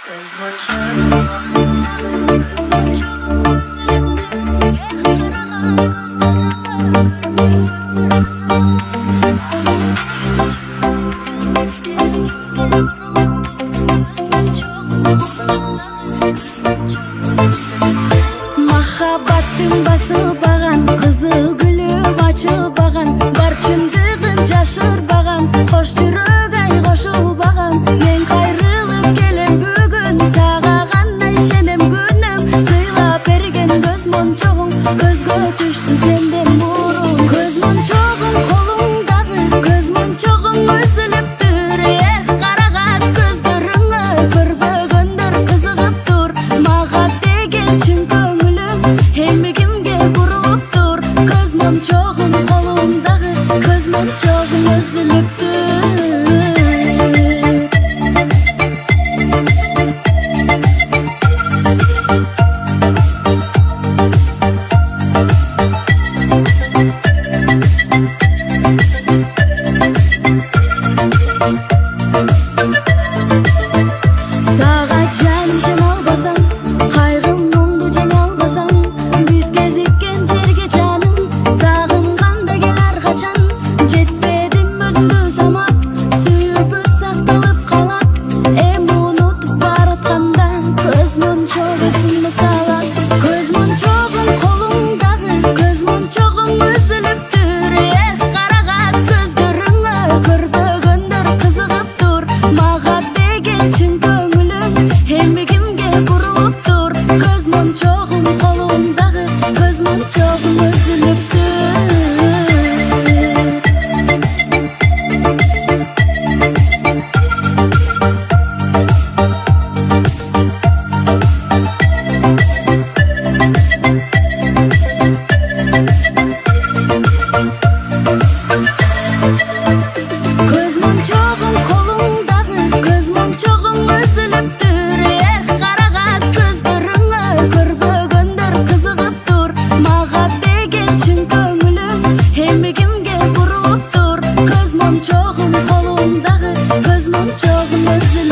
Махаббаттың басылбаған, қызыл гүлі açылбаған, бар чындығын жашырбаған, қош жүрек ай қошылбаған. Мен қайрылып келем бүгін, сағағандай шенем күнім, сыйлап берген көз моншоғың, көзге түшсін сенден бұрын. Көз моншоғың қолыңдағы, көз моншоғың үзіліп тұр, қарағат көздеріңе көрбегендер қызығып тұр. Маған деген шын көңілің емігімге бұрылып тұр. Көз моншоғың қолымдағы, көз моншоғың үзіліп тұр. Сағат жаным жеңе албасаң, қайғым мұңды жеңе албасаң, біз кезіккен жерге жаным, сағынғанда кел әрқашан. Жетпедім өзіңді самап, сүйіп сақталып қалап, ұнытып баратқанда көз моншоғы сынды салат. Көз моншоғың қолыңдағы, көз моншоғың үзіліп тұр, қарағат көздеріңе көрбегендер қызығып тұр. Маған деген шын көңілің емігімге бұрылып тұр. Көз моншоғың қолымдағы, көз моншоғың үзіліп тұр. Көз моншоғың қолыңдағы, көз моншоғың үзіліп тұр, қарағат көздеріңе көрбегендер қызығып тұр. Маған деген шын көңілің емігімге бұрылып тұр. Көз моншоғың қолыңдағы, көз моншоғың үзіліп